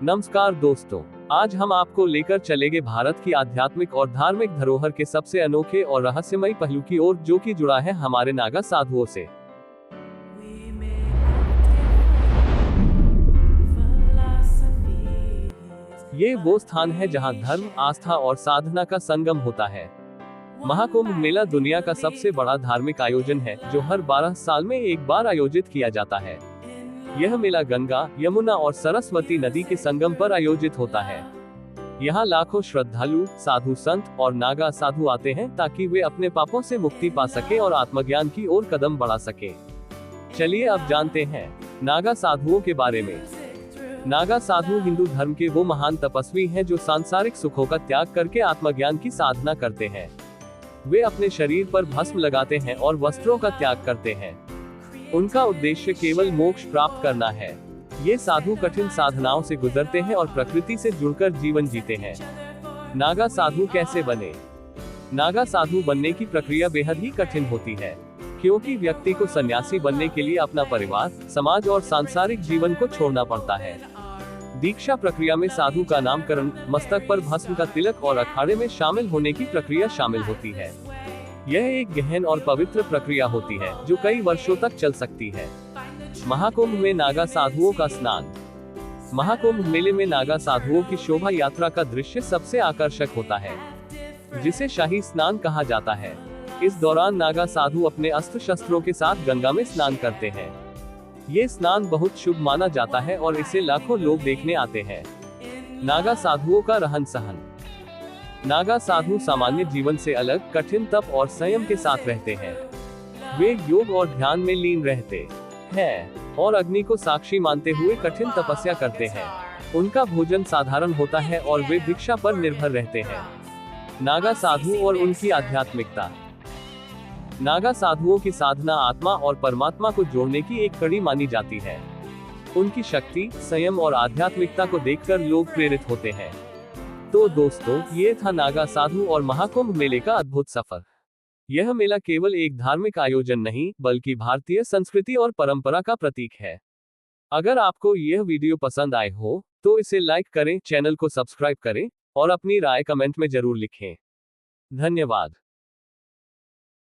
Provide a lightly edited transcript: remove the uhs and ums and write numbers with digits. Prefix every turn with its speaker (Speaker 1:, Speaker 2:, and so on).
Speaker 1: नमस्कार दोस्तों, आज हम आपको लेकर चलेंगे भारत की आध्यात्मिक और धार्मिक धरोहर के सबसे अनोखे और रहस्यमयी पहलू की ओर, जो कि जुड़ा है हमारे नागा साधुओं से। ये वो स्थान है जहां धर्म, आस्था और साधना का संगम होता है। महाकुंभ मेला दुनिया का सबसे बड़ा धार्मिक आयोजन है, जो हर 12 साल में एक बार आयोजित किया जाता है। यह मेला गंगा, यमुना और सरस्वती नदी के संगम पर आयोजित होता है। यहाँ लाखों श्रद्धालु, साधु संत और नागा साधु आते हैं ताकि वे अपने पापों से मुक्ति पा सके और आत्मज्ञान की ओर कदम बढ़ा सके। चलिए अब जानते हैं नागा साधुओं के बारे में। नागा साधु हिंदू धर्म के वो महान तपस्वी हैं जो सांसारिक सुखों का त्याग करके आत्मज्ञान की साधना करते हैं। वे अपने शरीर पर भस्म लगाते हैं और वस्त्रों का त्याग करते हैं। उनका उद्देश्य केवल मोक्ष प्राप्त करना है। ये साधु कठिन साधनाओं से गुजरते हैं और प्रकृति से जुड़कर जीवन जीते हैं। नागा साधु कैसे बने? नागा साधु बनने की प्रक्रिया बेहद ही कठिन होती है, क्योंकि व्यक्ति को सन्यासी बनने के लिए अपना परिवार, समाज और सांसारिक जीवन को छोड़ना पड़ता है। दीक्षा प्रक्रिया में साधु का नामकरण, मस्तक पर भस्म का तिलक और अखाड़े में शामिल होने की प्रक्रिया शामिल होती है। यह एक गहन और पवित्र प्रक्रिया होती है जो कई वर्षों तक चल सकती है। महाकुंभ में नागा साधुओं का स्नान। महाकुंभ मेले में नागा साधुओं की शोभा यात्रा का दृश्य सबसे आकर्षक होता है, जिसे शाही स्नान कहा जाता है। इस दौरान नागा साधु अपने अस्त्र शस्त्रों के साथ गंगा में स्नान करते हैं। ये स्नान बहुत शुभ माना जाता है और इसे लाखों लोग देखने आते हैं। नागा साधुओं का रहन सहन। नागा साधु सामान्य जीवन से अलग कठिन तप और संयम के साथ रहते हैं। वे योग और ध्यान में लीन रहते हैं और अग्नि को साक्षी मानते हुए कठिन तपस्या करते हैं। उनका भोजन साधारण होता है और वे भिक्षा पर निर्भर रहते हैं। नागा साधु और उनकी आध्यात्मिकता। नागा साधुओं की साधना आत्मा और परमात्मा को जोड़ने की एक कड़ी मानी जाती है। उनकी शक्ति, संयम और आध्यात्मिकता को देखकर लोग प्रेरित होते हैं। तो दोस्तों, ये था नागा साधु और महाकुंभ मेले का अद्भुत सफर। यह मेला केवल एक धार्मिक आयोजन नहीं, बल्कि भारतीय संस्कृति और परंपरा का प्रतीक है। अगर आपको यह वीडियो पसंद आए हो, तो इसे लाइक करें, चैनल को सब्सक्राइब करें और अपनी राय कमेंट में जरूर लिखें। धन्यवाद।